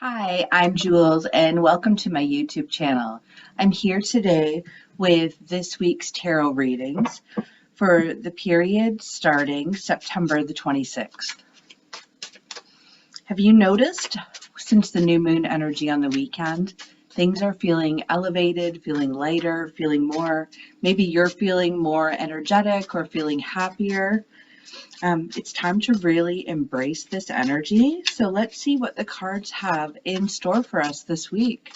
Hi, I'm Jewelz and welcome to my YouTube channel. I'm here today with this week's tarot readings for the period starting September the 26th. Have you noticed since the new moon energy on the weekend, things are feeling elevated, feeling lighter, feeling more, maybe you're feeling more energetic or feeling happier. It's time to really embrace this energy. So let's see what the cards have in store for us this week.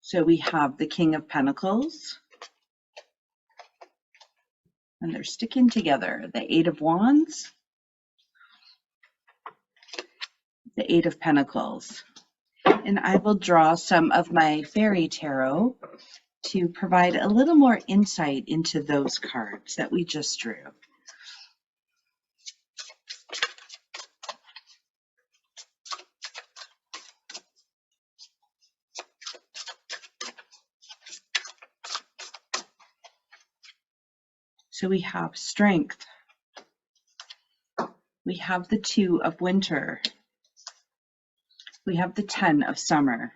So we have the King of Pentacles, and they're sticking together. The Eight of Wands, the Eight of Pentacles. And I will draw some of my fairy tarot to provide a little more insight into those cards that we just drew. So we have Strength. We have the Two of Winter. We have the Ten of Summer.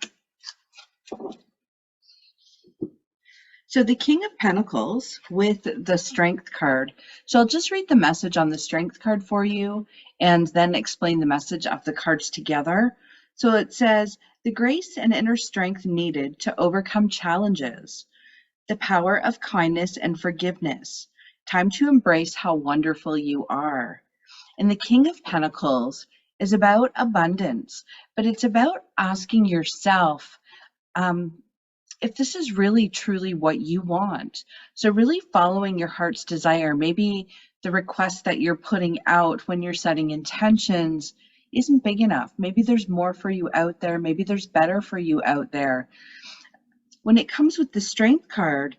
So the King of Pentacles with the Strength card. So I'll just read the message on the Strength card for you and then explain the message of the cards together. So it says, the grace and inner strength needed to overcome challenges, the power of kindness and forgiveness. Time to embrace how wonderful you are. And the King of Pentacles is about abundance, but it's about asking yourself, if this is really truly what you want. So really following your heart's desire. Maybe the request that you're putting out when you're setting intentions isn't big enough. Maybe there's more for you out there. Maybe there's better for you out there. When it comes with the Strength card,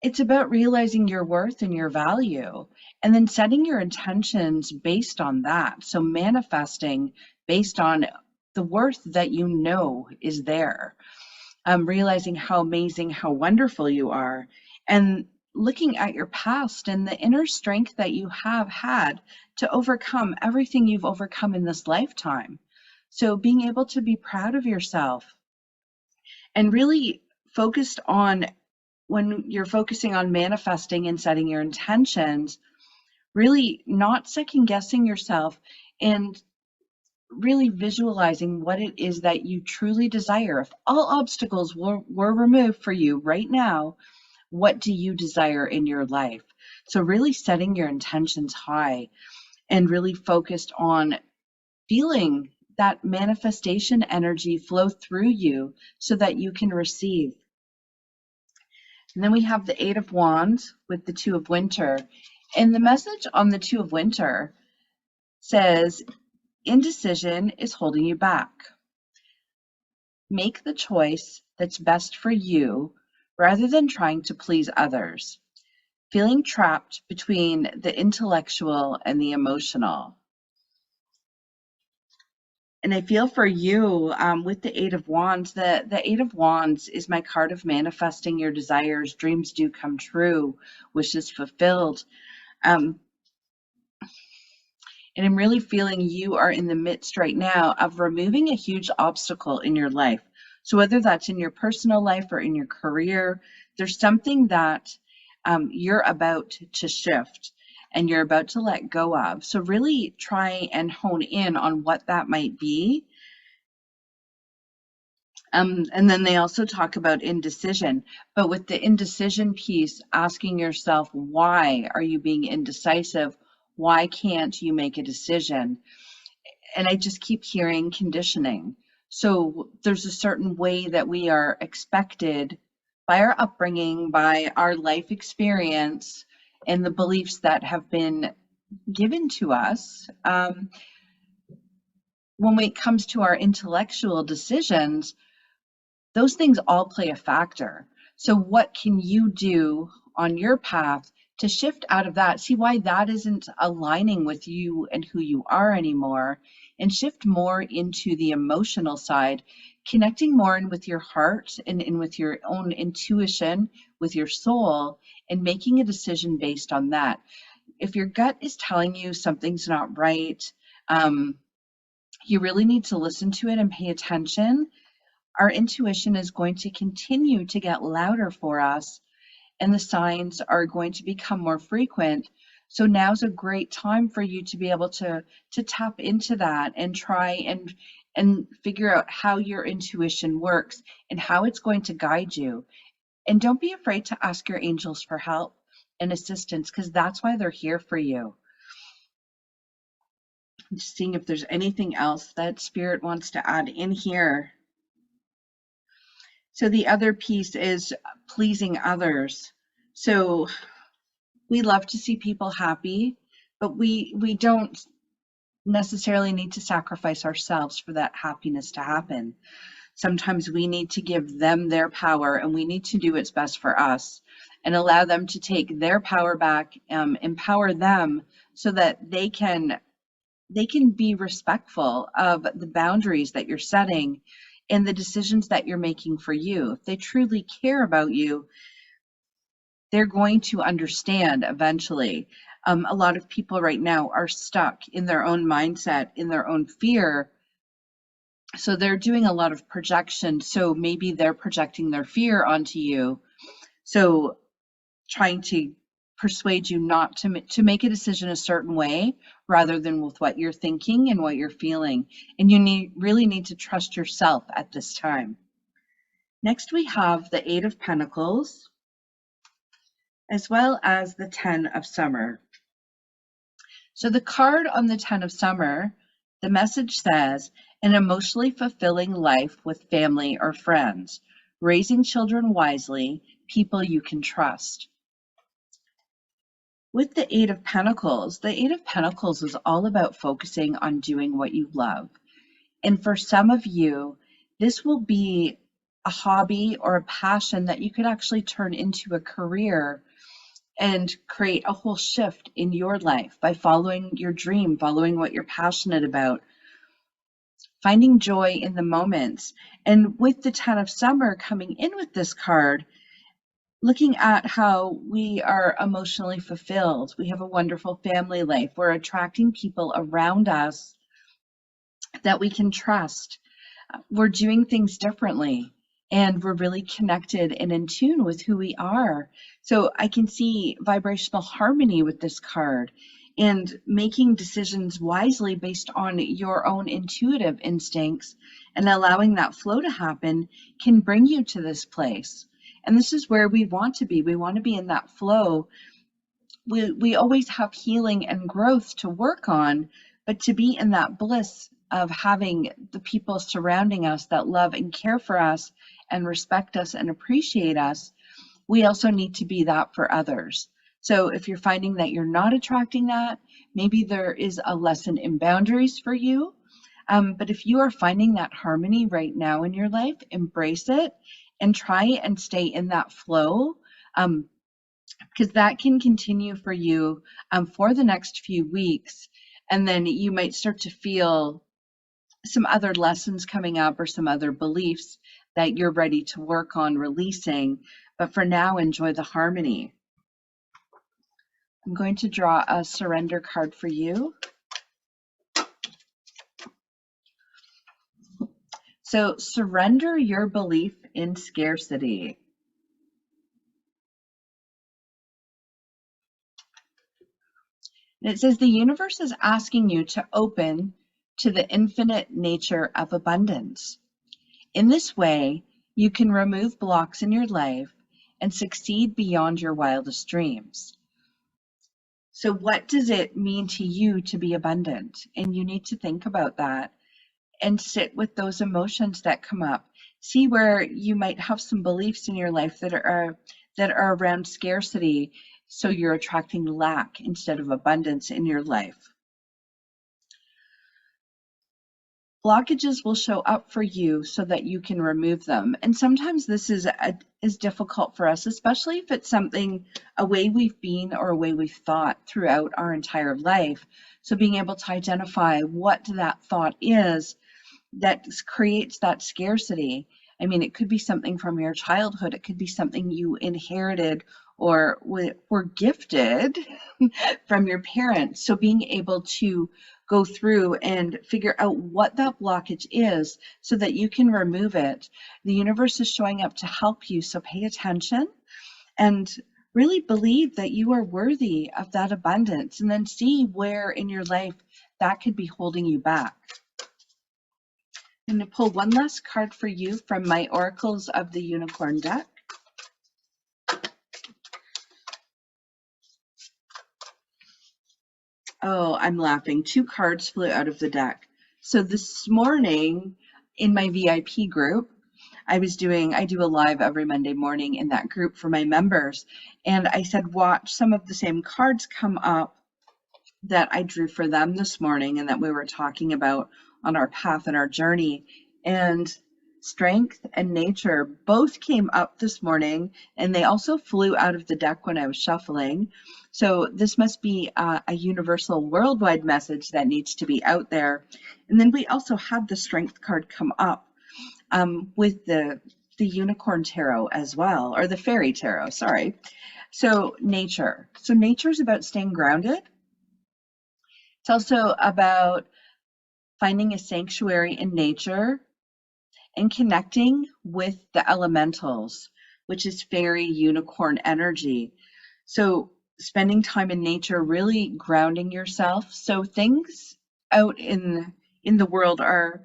it's about realizing your worth and your value and then setting your intentions based on that. So manifesting based on the worth that you know is there. Realizing how amazing, how wonderful you are, and looking at your past and the inner strength that you have had to overcome everything you've overcome in this lifetime. So being able to be proud of yourself and really focused on, when you're focusing on manifesting and setting your intentions, really not second guessing yourself and really visualizing what it is that you truly desire. If all obstacles were removed for you right now, what do you desire in your life? So really setting your intentions high and really focused on feeling that manifestation energy flow through you so that you can receive. And then we have the Eight of Wands with the Two of Winter. And the message on the Two of Winter says, indecision is holding you back. Make the choice that's best for you rather than trying to please others. Feeling trapped between the intellectual and the emotional. And I feel for you with the Eight of Wands, the Eight of Wands is my card of manifesting your desires. Dreams do come true, wishes fulfilled. And I'm really feeling you are in the midst right now of removing a huge obstacle in your life. So whether that's in your personal life or in your career, there's something that you're about to shift and you're about to let go of. So really try and hone in on what that might be. And then they also talk about indecision, but with the indecision piece, asking yourself, why are you being indecisive? Why can't you make a decision? And I just keep hearing conditioning. So there's a certain way that we are expected by our upbringing, by our life experience, and the beliefs that have been given to us. When it comes to our intellectual decisions, those things all play a factor. So what can you do on your path to shift out of that? See why that isn't aligning with you and who you are anymore, and shift more into the emotional side, connecting more in with your heart and in with your own intuition, with your soul, and making a decision based on that. if your gut is telling you something's not right, you really need to listen to it and pay attention. Our intuition is going to continue to get louder for us, and the signs are going to become more frequent. So now's a great time for you to be able to tap into that and try and figure out how your intuition works and how it's going to guide you. And don't be afraid to ask your angels for help and assistance, because that's why they're here for you. Just seeing if there's anything else that Spirit wants to add in here. So the other piece is pleasing others. So we love to see people happy, but we don't necessarily need to sacrifice ourselves for that happiness to happen. Sometimes we need to give them their power, and we need to do what's best for us and allow them to take their power back, empower them so that they can be respectful of the boundaries that you're setting and the decisions that you're making for you. If they truly care about you, they're going to understand eventually. A lot of people right now are stuck in their own mindset, in their own fear. So they're doing a lot of projection. So maybe they're projecting their fear onto you. So trying to persuade you not to make a decision a certain way rather than with what you're thinking and what you're feeling. And you really need to trust yourself at this time. Next, we have the Eight of Pentacles, as well as the Ten of Summer. So the card on the Ten of Summer, the message says, an emotionally fulfilling life with family or friends, raising children wisely, people you can trust. With the Eight of Pentacles is all about focusing on doing what you love. And for some of you, this will be a hobby or a passion that you could actually turn into a career and create a whole shift in your life by following your dream, following what you're passionate about, finding joy in the moments. And with the Ten of Summer coming in with this card, looking at how we are emotionally fulfilled, we have a wonderful family life, we're attracting people around us that we can trust, we're doing things differently, and we're really connected and in tune with who we are. So I can see vibrational harmony with this card, and making decisions wisely based on your own intuitive instincts and allowing that flow to happen can bring you to this place. And this is where we want to be. We want to be in that flow. We always have healing and growth to work on, but to be in that bliss of having the people surrounding us that love and care for us and respect us and appreciate us, we also need to be that for others. So if you're finding that you're not attracting that, maybe there is a lesson in boundaries for you. But if you are finding that harmony right now in your life, embrace it and try and stay in that flow, because that can continue for you for the next few weeks. And then you might start to feel some other lessons coming up or some other beliefs that you're ready to work on releasing. But for now, enjoy the harmony. I'm going to draw a surrender card for you. So surrender your belief in scarcity. And it says the universe is asking you to open to the infinite nature of abundance. In this way, you can remove blocks in your life and succeed beyond your wildest dreams. So what does it mean to you to be abundant? And you need to think about that and sit with those emotions that come up. See where you might have some beliefs in your life that are around scarcity, so you're attracting lack instead of abundance in your life. Blockages will show up for you so that you can remove them. And sometimes this is difficult for us, especially if it's something, a way we've been or a way we've thought throughout our entire life. So being able to identify what that thought is that creates that scarcity. I mean, it could be something from your childhood. It could be something you inherited or were gifted from your parents. So being able to go through and figure out what that blockage is so that you can remove it. The universe is showing up to help you. So pay attention and really believe that you are worthy of that abundance, and then see where in your life that could be holding you back. I'm going to pull one last card for you from my Oracles of the Unicorn deck. Oh, I'm laughing. 2 cards flew out of the deck. So this morning in my VIP group, I do a live every Monday morning in that group for my members. And I said, watch some of the same cards come up that I drew for them this morning and that we were talking about on our path and our journey. And strength and nature both came up this morning, and they also flew out of the deck when I was shuffling. So this must be a universal worldwide message that needs to be out there. And then we also had the strength card come up with the unicorn tarot as well, or the fairy tarot, sorry. So nature. So nature is about staying grounded. It's also about finding a sanctuary in nature and connecting with the elementals, which is fairy unicorn energy. So spending time in nature, really grounding yourself. So things out in the world are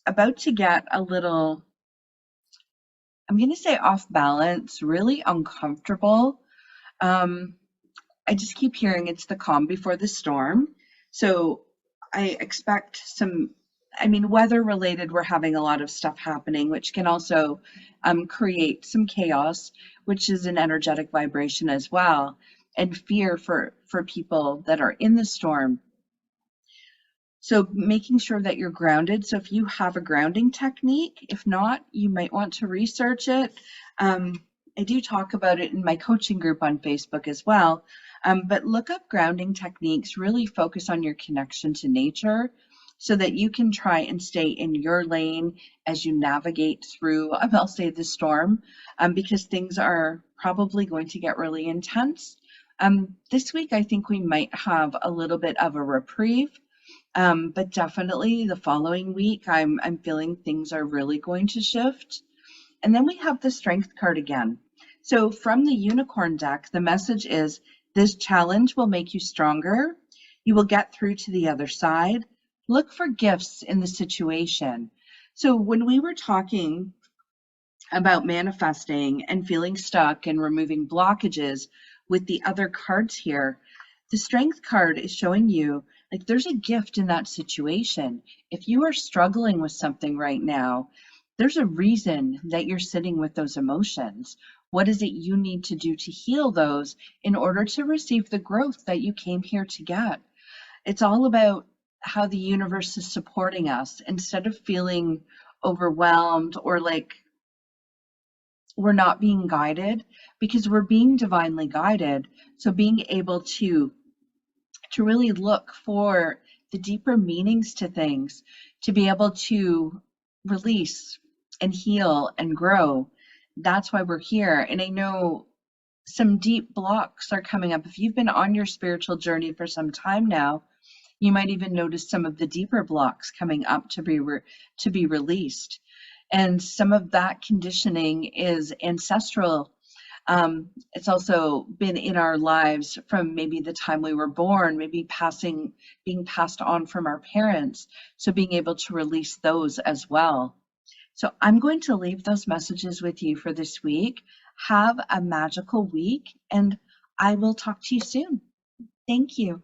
about to get a little, I'm going to say, off balance, really uncomfortable. I just keep hearing it's the calm before the storm. So I expect some, weather related, we're having a lot of stuff happening, which can also create some chaos, which is an energetic vibration as well, and fear for people that are in the storm. So making sure that you're grounded. So if you have a grounding technique, if not, you might want to research it. I do talk about it in my coaching group on Facebook as well. But look up grounding techniques, really focus on your connection to nature so that you can try and stay in your lane as you navigate through, I'll say, the storm, because things are probably going to get really intense. This week, I think we might have a little bit of a reprieve, but definitely the following week, I'm feeling things are really going to shift. And then we have the strength card again. So from the unicorn deck, the message is, this challenge will make you stronger. You will get through to the other side. Look for gifts in the situation. So when we were talking about manifesting and feeling stuck and removing blockages with the other cards here, the strength card is showing you like there's a gift in that situation. If you are struggling with something right now, there's a reason that you're sitting with those emotions. What is it you need to do to heal those in order to receive the growth that you came here to get? It's all about how the universe is supporting us instead of feeling overwhelmed or like we're not being guided, because we're being divinely guided. So being able to really look for the deeper meanings to things, to be able to release and heal and grow. That's why we're here. And I know some deep blocks are coming up. If you've been on your spiritual journey for some time now, you might even notice some of the deeper blocks coming up to be released. And some of that conditioning is ancestral. It's also been in our lives from maybe the time we were born, maybe being passed on from our parents. So being able to release those as well. So I'm going to leave those messages with you for this week. Have a magical week, and I will talk to you soon. Thank you.